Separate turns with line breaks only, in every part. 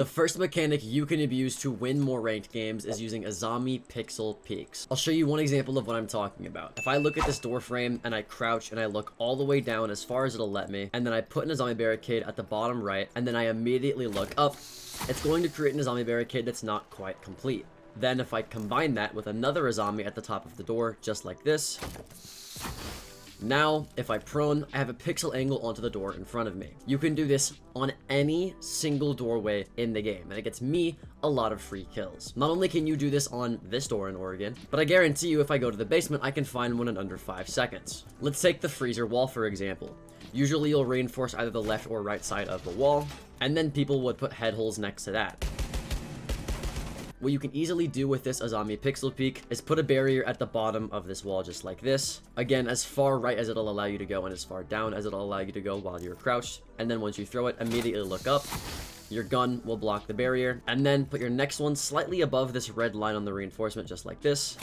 The first mechanic you can abuse to win more ranked games is using Azami pixel peaks. I'll show you one example of what I'm talking about. If I look at this door frame and I crouch and I look all the way down as far as it'll let me, and then I put an Azami barricade at the bottom right, and then I immediately look up, it's going to create an Azami barricade that's not quite complete. Then if I combine that with another Azami at the top of the door, just like this, now, if I prone, I have a pixel angle onto the door in front of me. You can do this on any single doorway in the game, and it gets me a lot of free kills. Not only can you do this on this door in Oregon, but I guarantee you if I go to the basement, I can find one in under 5 seconds. Let's take the freezer wall for example. Usually you'll reinforce either the left or right side of the wall, and then people would put head holes next to that. What you can easily do with this Azami pixel peak is put a barrier at the bottom of this wall just like this. Again, as far right as it'll allow you to go and as far down as it'll allow you to go while you're crouched. And then once you throw it, immediately look up. Your gun will block the barrier. And then put your next one slightly above this red line on the reinforcement just like this.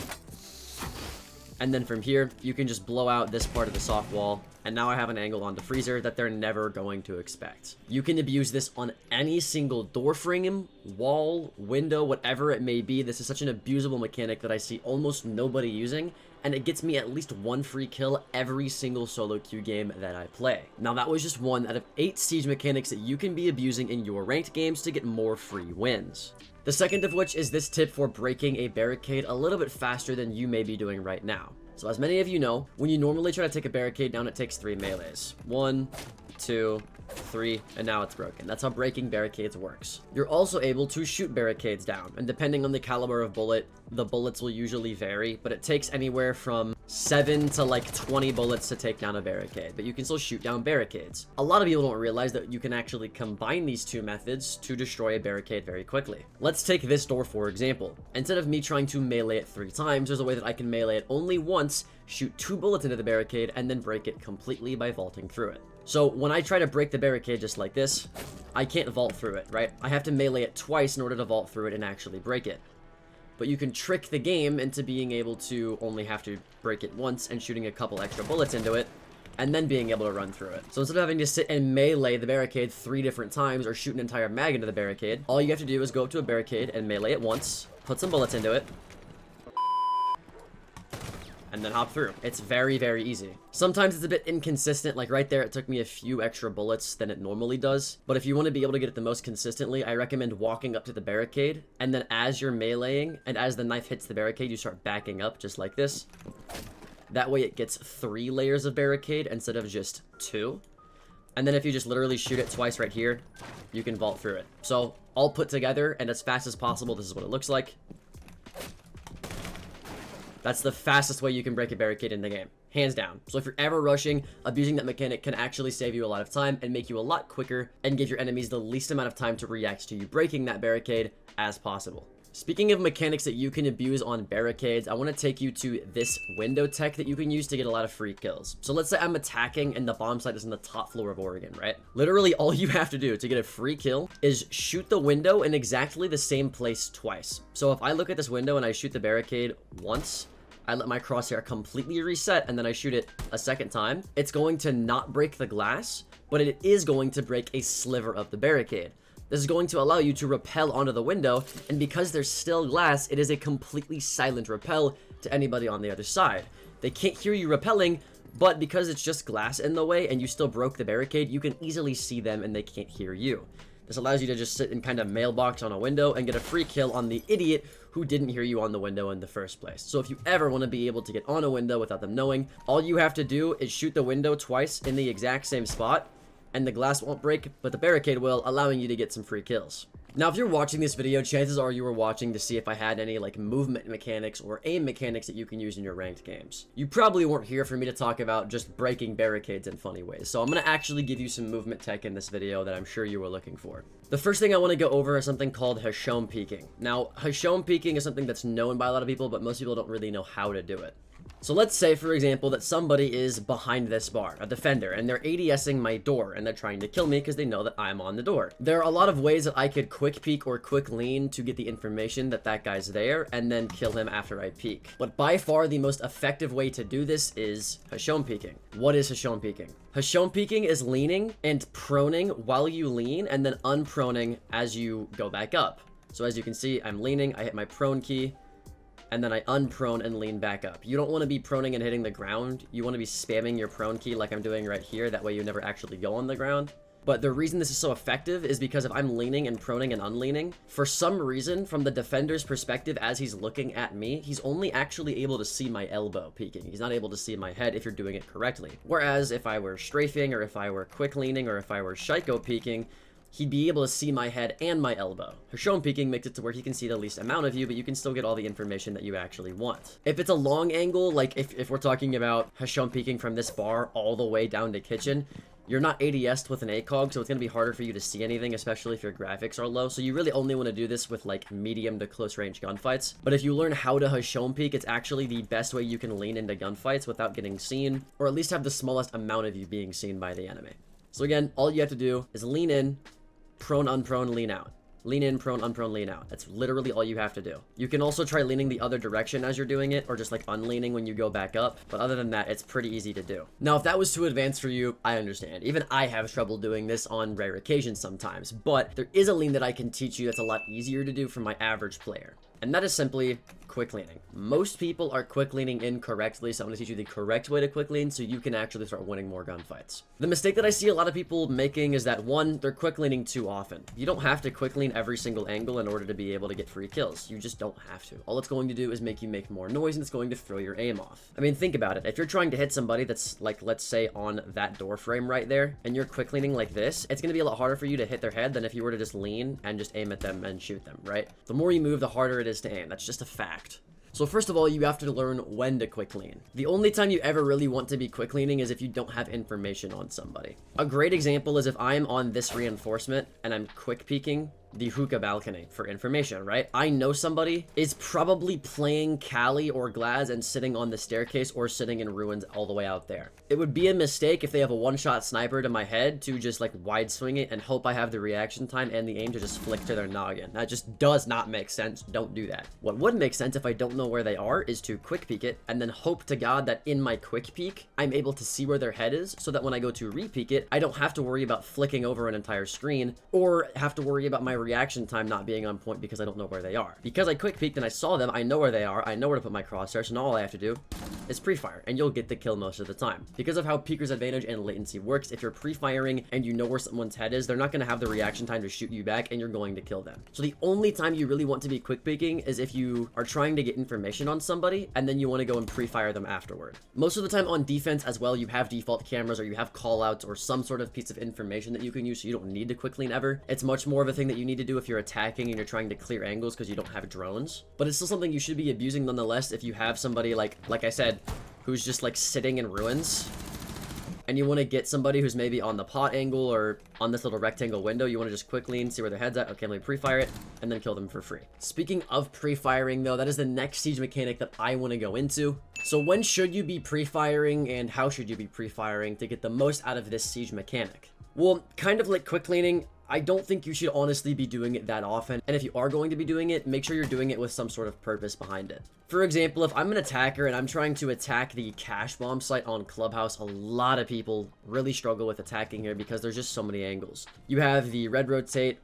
And then from here, you can just blow out this part of the soft wall, and now I have an angle on the freezer that they're never going to expect. You can abuse this on any single door frame, wall, window, whatever it may be. This is such an abusable mechanic that I see almost nobody using, and it gets me at least 1 free kill every single solo queue game that I play. Now that was just 1 out of 8 siege mechanics that you can be abusing in your ranked games to get more free wins. The second of which is this tip for breaking a barricade a little bit faster than you may be doing right now. So as many of you know, when you normally try to take a barricade down, it takes 3 melees. 1, 2, 3, and now it's broken. That's how breaking barricades works. You're also able to shoot barricades down, and depending on the caliber of bullet, the bullets will usually vary, but it takes anywhere from 7 to like 20 bullets to take down a barricade, but you can still shoot down barricades. A lot of people don't realize that you can actually combine these 2 methods to destroy a barricade very quickly. Let's take this door for example. Instead of me trying to melee it 3 times, there's a way that I can melee it only once, shoot 2 bullets into the barricade, and then break it completely by vaulting through it. So when I try to break the barricade just like this, I can't vault through it, right? I have to melee it twice in order to vault through it and actually break it. But you can trick the game into being able to only have to break it once and shooting a couple extra bullets into it, and then being able to run through it. So instead of having to sit and melee the barricade 3 different times or shoot an entire mag into the barricade, all you have to do is go up to a barricade and melee it once, put some bullets into it, and then hop through. It's very, very easy. Sometimes it's a bit inconsistent, like right there it took me a few extra bullets than it normally does, but if you want to be able to get it the most consistently, I recommend walking up to the barricade, and then as you're meleeing, and as the knife hits the barricade, you start backing up just like this. That way it gets 3 layers of barricade instead of just 2. And then if you just literally shoot it twice right here, you can vault through it. So all put together and as fast as possible, this is what it looks like. That's the fastest way you can break a barricade in the game, hands down. So if you're ever rushing, abusing that mechanic can actually save you a lot of time and make you a lot quicker and give your enemies the least amount of time to react to you breaking that barricade as possible. Speaking of mechanics that you can abuse on barricades, I want to take you to this window tech that you can use to get a lot of free kills. So let's say I'm attacking and the bomb site is on the top floor of Oregon, right? Literally all you have to do to get a free kill is shoot the window in exactly the same place twice. So if I look at this window and I shoot the barricade once, I let my crosshair completely reset, and then I shoot it a second time, it's going to not break the glass, but it is going to break a sliver of the barricade. This is going to allow you to rappel onto the window, and because there's still glass, it is a completely silent rappel to anybody on the other side. They can't hear you rappelling, but because it's just glass in the way and you still broke the barricade, you can easily see them and they can't hear you. This allows you to just sit and kind of mailbox on a window and get a free kill on the idiot who didn't hear you on the window in the first place. So if you ever want to be able to get on a window without them knowing, all you have to do is shoot the window twice in the exact same spot, and the glass won't break, but the barricade will, allowing you to get some free kills. Now, if you're watching this video, chances are you were watching to see if I had any like movement mechanics or aim mechanics that you can use in your ranked games. You probably weren't here for me to talk about just breaking barricades in funny ways, so I'm going to actually give you some movement tech in this video that I'm sure you were looking for. The first thing I want to go over is something called Hashome peeking. Now, Hashome peeking is something that's known by a lot of people, but most people don't really know how to do it. So let's say, for example, that somebody is behind this bar, a defender, and they're ADSing my door, and they're trying to kill me because they know that I'm on the door. There are a lot of ways that I could quick peek or quick lean to get the information that that guy's there, and then kill him after I peek. But by far, the most effective way to do this is Hashone peeking. What is Hashone peeking? Hashone peeking is leaning and proning while you lean, and then unproning as you go back up. So as you can see, I'm leaning, I hit my prone key, and then I unprone and lean back up. You don't want to be proning and hitting the ground. You want to be spamming your prone key like I'm doing right here. That way you never actually go on the ground. But the reason this is so effective is because if I'm leaning and proning and unleaning, for some reason, from the defender's perspective, as he's looking at me, he's only actually able to see my elbow peeking. He's not able to see my head if you're doing it correctly. Whereas if I were strafing, or if I were quick leaning, or if I were Shiko peeking, he'd be able to see my head and my elbow. Hashone peeking makes it to where he can see the least amount of you, but you can still get all the information that you actually want. If it's a long angle, like if we're talking about Hashone peeking from this bar all the way down to kitchen, you're not ADS'd with an ACOG, so it's going to be harder for you to see anything, especially if your graphics are low. So you really only want to do this with like medium to close range gunfights. But if you learn how to Hashone peek, it's actually the best way you can lean into gunfights without getting seen, or at least have the smallest amount of you being seen by the enemy. So again, all you have to do is lean in, prone, unprone, lean out. Lean in, prone, unprone, lean out. That's literally all you have to do. You can also try leaning the other direction as you're doing it, or just like unleaning when you go back up. But other than that, it's pretty easy to do. Now, if that was too advanced for you, I understand. Even I have trouble doing this on rare occasions sometimes. But there is a lean that I can teach you that's a lot easier to do for my average player. And that is simply quick leaning. Most people are quick leaning incorrectly, so I'm going to teach you the correct way to quick lean so you can actually start winning more gunfights. The mistake that I see a lot of people making is that, one, they're quick leaning too often. You don't have to quick lean every single angle in order to be able to get free kills. You just don't have to. All it's going to do is make you make more noise, and it's going to throw your aim off. I mean, think about it. If you're trying to hit somebody that's like, let's say on that door frame right there, and you're quick leaning like this, it's going to be a lot harder for you to hit their head than if you were to just lean and just aim at them and shoot them, right? The more you move, the harder it is to aim. That's just a fact. So first of all, you have to learn when to quick lean. The only time you ever really want to be quick leaning is if you don't have information on somebody. A great example is if I'm on this reinforcement and I'm quick peeking the hookah balcony for information, right? I know somebody is probably playing Cali or Glaz and sitting on the staircase or sitting in ruins all the way out there. It would be a mistake if they have a one-shot sniper to my head to just like wide swing it and hope I have the reaction time and the aim to just flick to their noggin. That just does not make sense. Don't do that. What would make sense if I don't know where they are is to quick peek it and then hope to God that in my quick peek, I'm able to see where their head is so that when I go to re-peek it, I don't have to worry about flicking over an entire screen or have to worry about my reaction time not being on point because I don't know where they are. Because I quick peeked and I saw them, I know where they are, I know where to put my crosshairs, and all I have to do is pre-fire, and you'll get the kill most of the time. Because of how Peeker's advantage and latency works, if you're pre-firing and you know where someone's head is, they're not going to have the reaction time to shoot you back, and you're going to kill them. So the only time you really want to be quick peeking is if you are trying to get information on somebody, and then you want to go and pre-fire them afterward. Most of the time on defense as well, you have default cameras, or you have callouts, or some sort of piece of information that you can use, so you don't need to quick lean ever. It's much more of a thing that you need to do if you're attacking and you're trying to clear angles because you don't have drones. But it's still something you should be abusing nonetheless if you have somebody like I said, who's just like sitting in ruins, and you want to get somebody who's maybe on the pot angle or on this little rectangle window. You want to just quick lean, see where their head's at. Okay, let me pre-fire it, and then kill them for free. Speaking of pre-firing though, that is the next siege mechanic that I want to go into. So when should you be pre-firing, and how should you be pre-firing to get the most out of this siege mechanic? Well, kind of like quick leaning, I don't think you should honestly be doing it that often. And if you are going to be doing it, make sure you're doing it with some sort of purpose behind it. For example, if I'm an attacker and I'm trying to attack the cash bomb site on Clubhouse, a lot of people really struggle with attacking here because there's just so many angles. You have the red rotate,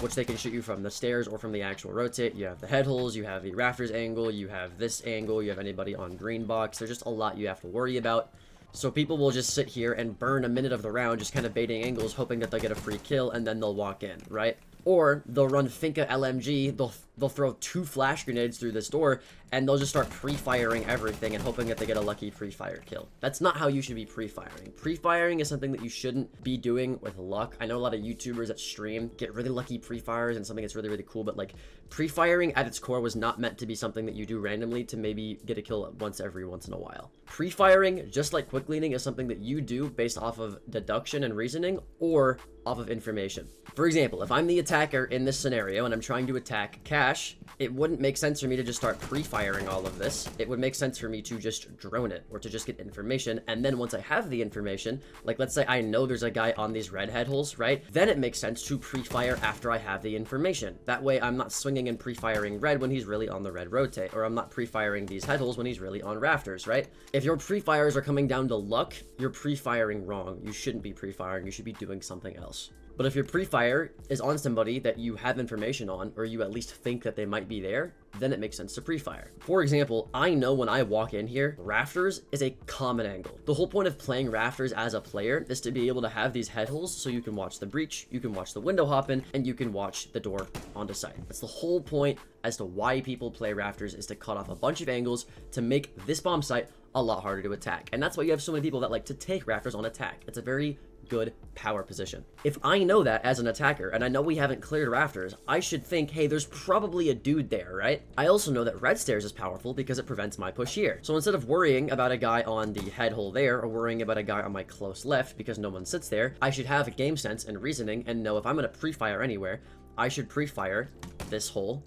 which they can shoot you from the stairs or from the actual rotate. You have the head holes, you have the rafters angle, you have this angle, you have anybody on green box. There's just a lot you have to worry about. So people will just sit here and burn a minute of the round just kind of baiting angles, hoping that they'll get a free kill, and then they'll walk in, right? Or they'll run Finka LMG, they'll throw 2 flash grenades through this door, and they'll just start pre-firing everything and hoping that they get a lucky pre-fire kill. That's not how you should be pre-firing. Pre-firing is something that you shouldn't be doing with luck. I know a lot of YouTubers that stream get really lucky pre-fires and something that's really, really cool, but like pre-firing at its core was not meant to be something that you do randomly to maybe get a kill once in a while. Pre-firing, just like quick leaning, is something that you do based off of deduction and reasoning or off of information. For example, if I'm the attacker in this scenario and I'm trying to attack Cal, cache, it wouldn't make sense for me to just start pre-firing all of this. It would make sense for me to just drone it, or to just get information, and then once I have the information, like let's say I know there's a guy on these red head holes, right? Then it makes sense to pre-fire after I have the information. That way I'm not swinging and pre-firing red when he's really on the red rotate, or I'm not pre-firing these head holes when he's really on rafters, right? If your pre-fires are coming down to luck, you're pre-firing wrong. You shouldn't be pre-firing, you should be doing something else. But if your pre-fire is on somebody that you have information on, or you at least think that they might be there, then it makes sense to pre-fire. For example, I know when I walk in here, rafters is a common angle. The whole point of playing rafters as a player is to be able to have these head holes so you can watch the breach, you can watch the window hop in, and you can watch the door onto site. That's the whole point as to why people play rafters, is to cut off a bunch of angles to make this bomb site a lot harder to attack. And that's why you have so many people that like to take rafters on attack. It's a very good power position. If I know that as an attacker, and I know we haven't cleared rafters, I should think, hey, there's probably a dude there, right? I also know that red stairs is powerful because it prevents my push here. So instead of worrying about a guy on the head hole there, or worrying about a guy on my close left because no one sits there, I should have game sense and reasoning and know if I'm going to pre-fire anywhere, I should pre-fire this hole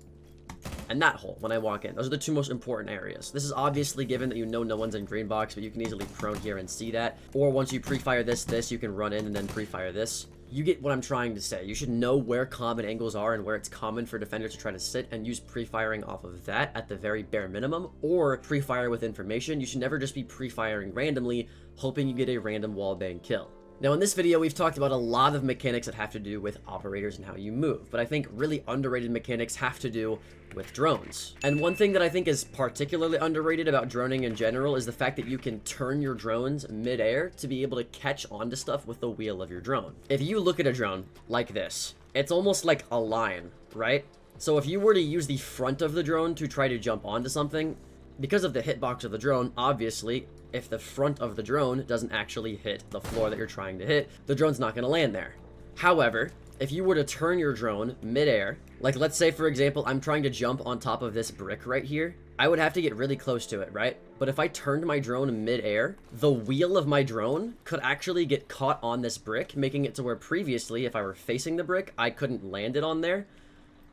and that hole when I walk in. Those are the two most important areas. This is obviously given that you know no one's in green box, but you can easily prone here and see that. Or once you pre-fire this, you can run in and then pre-fire this. You get what I'm trying to say. You should know where common angles are and where it's common for defenders to try to sit, and use pre-firing off of that at the very bare minimum, or pre-fire with information. You should never just be pre-firing randomly, hoping you get a random wallbang kill. Now in this video, we've talked about a lot of mechanics that have to do with operators and how you move, but I think really underrated mechanics have to do with drones. And one thing that I think is particularly underrated about droning in general is the fact that you can turn your drones mid-air to be able to catch onto stuff with the wheel of your drone. If you look at a drone like this, it's almost like a line, right? So if you were to use the front of the drone to try to jump onto something, because of the hitbox of the drone, obviously, if the front of the drone doesn't actually hit the floor that you're trying to hit, the drone's not going to land there. However, if you were to turn your drone mid-air, like let's say for example, I'm trying to jump on top of this brick right here, I would have to get really close to it, right? But if I turned my drone mid-air, the wheel of my drone could actually get caught on this brick, making it to where previously, if I were facing the brick, I couldn't land it on there.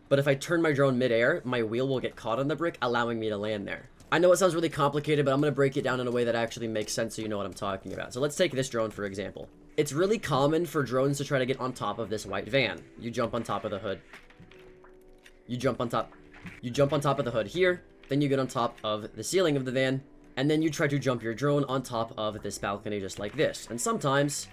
But if I turn my drone mid-air, my wheel will get caught on the brick, allowing me to land there. I know it sounds really complicated, but I'm going to break it down in a way that actually makes sense so you know what I'm talking about. So let's take this drone for example. It's really common for drones to try to get on top of this white van. You jump on top of the hood. You jump on top of the hood here, then you get on top of the ceiling of the van, and then you try to jump your drone on top of this balcony just like this. And sometimes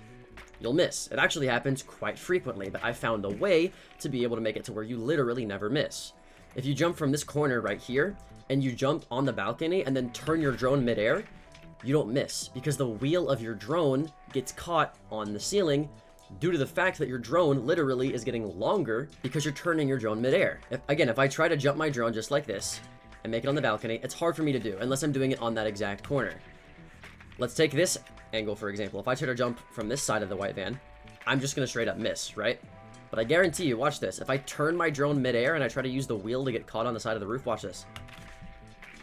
you'll miss. It actually happens quite frequently, but I found a way to be able to make it to where you literally never miss. If you jump from this corner right here, and you jump on the balcony and then turn your drone midair, you don't miss because the wheel of your drone gets caught on the ceiling due to the fact that your drone literally is getting longer because you're turning your drone midair. If I try to jump my drone just like this and make it on the balcony, it's hard for me to do unless I'm doing it on that exact corner. Let's take this angle for example. If I try to jump from this side of the white van, I'm just gonna straight up miss, right? But I guarantee you, watch this. If I turn my drone midair and I try to use the wheel to get caught on the side of the roof, watch this.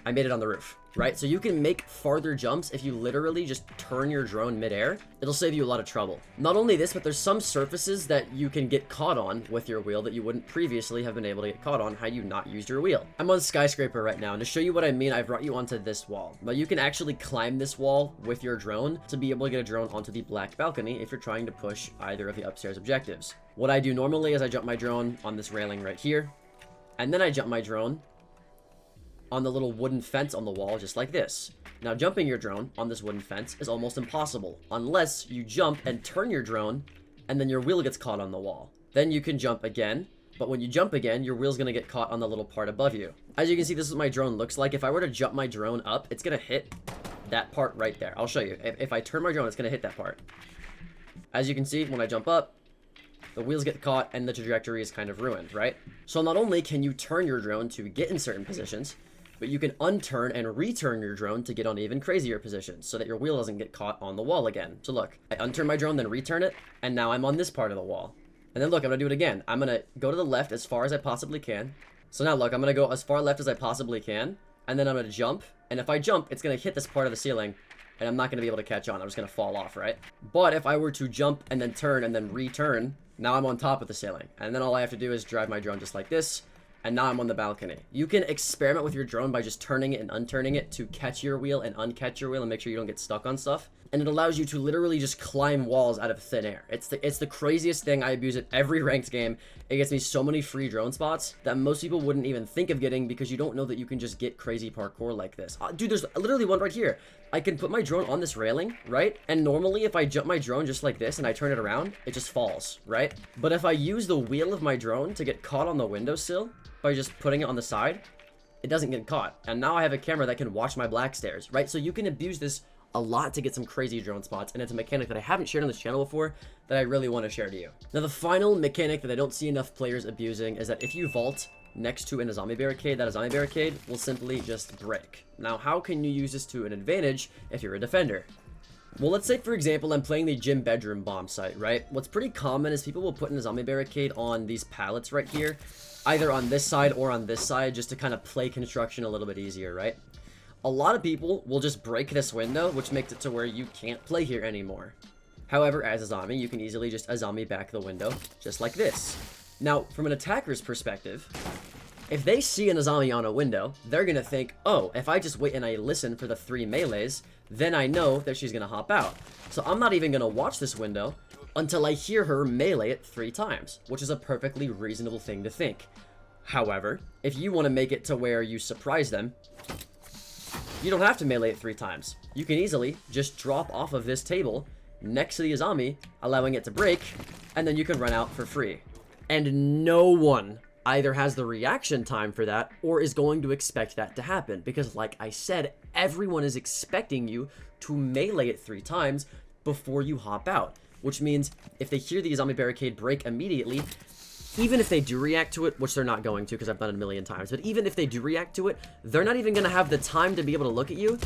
I made it on the roof, right? So you can make farther jumps if you literally just turn your drone midair. It'll save you a lot of trouble. Not only this, but there's some surfaces that you can get caught on with your wheel that you wouldn't previously have been able to get caught on had you not used your wheel. I'm on skyscraper right now, and to show you what I mean, I brought you onto this wall. Now you can actually climb this wall with your drone to be able to get a drone onto the black balcony if you're trying to push either of the upstairs objectives. What I do normally is I jump my drone on this railing right here, and then I jump my drone on the little wooden fence on the wall just like this. Now jumping your drone on this wooden fence is almost impossible unless you jump and turn your drone and then your wheel gets caught on the wall. Then you can jump again, but when you jump again, your wheel's gonna get caught on the little part above you. As you can see, this is what my drone looks like. If I were to jump my drone up, it's gonna hit that part right there. I'll show you. If I turn my drone, it's gonna hit that part. As you can see, when I jump up, the wheels get caught and the trajectory is kind of ruined, right? So not only can you turn your drone to get in certain positions, but you can unturn and return your drone to get on even crazier positions so that your wheel doesn't get caught on the wall again. So look, I unturn my drone, then return it, and now I'm on this part of the wall. And then look, I'm gonna do it again. I'm gonna go to the left as far as I possibly can. So now look, I'm gonna go as far left as I possibly can, and then I'm gonna jump, and if I jump, it's gonna hit this part of the ceiling, and I'm not gonna be able to catch on. I'm just gonna fall off, right? But if I were to jump and then turn and then return, now I'm on top of the ceiling. And then all I have to do is drive my drone just like this, and now I'm on the balcony. You can experiment with your drone by just turning it and unturning it to catch your wheel and uncatch your wheel and make sure you don't get stuck on stuff. And it allows you to literally just climb walls out of thin air. It's the craziest thing. I abuse it every ranked game. It gets me so many free drone spots that most people wouldn't even think of getting, because you don't know that you can just get crazy parkour like this. Dude, there's literally one right here. I can put my drone on this railing, right? And normally if I jump my drone just like this and I turn it around, it just falls, right? But if I use the wheel of my drone to get caught on the windowsill by just putting it on the side, it doesn't get caught. And now I have a camera that can watch my black stairs, right? So you can abuse this a lot to get some crazy drone spots, and it's a mechanic that I haven't shared on this channel before that I really want to share to you. Now, the final mechanic that I don't see enough players abusing is that if you vault next to a zombie barricade, that zombie barricade will simply just break. Now, how can you use this to an advantage if you're a defender? Well, let's say, for example, I'm playing the gym bedroom bomb site, right? What's pretty common is people will put in a zombie barricade on these pallets right here, either on this side or on this side, just to kind of play construction a little bit easier, right? A lot of people will just break this window, which makes it to where you can't play here anymore. However, as a zombie, you can easily just a zombie back the window, just like this. Now, from an attacker's perspective, if they see a zombie on a window, they're gonna think, oh, if I just wait and I listen for the 3 melees, then I know that she's gonna hop out. So I'm not even gonna watch this window until I hear her melee it 3 times, which is a perfectly reasonable thing to think. However, if you want to make it to where you surprise them, you don't have to melee it 3 times. You can easily just drop off of this table next to the zombie, allowing it to break, and then you can run out for free. And no one either has the reaction time for that or is going to expect that to happen, because like I said, everyone is expecting you to melee it 3 times before you hop out, which means if they hear the zombie barricade break immediately, even if they do react to it, which they're not going to because I've done it a million times, but even if they do react to it, they're not even going to have the time to be able to look at you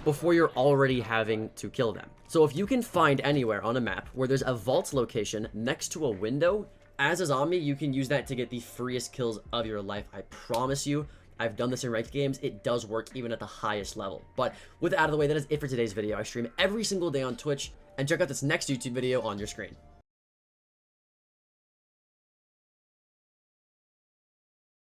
before you're already having to kill them. So if you can find anywhere on a map where there's a vault location next to a window, as a zombie, you can use that to get the freest kills of your life. I promise you, I've done this in ranked games. It does work even at the highest level. But with that out of the way, that is it for today's video. I stream every single day on Twitch, and check out this next YouTube video on your screen.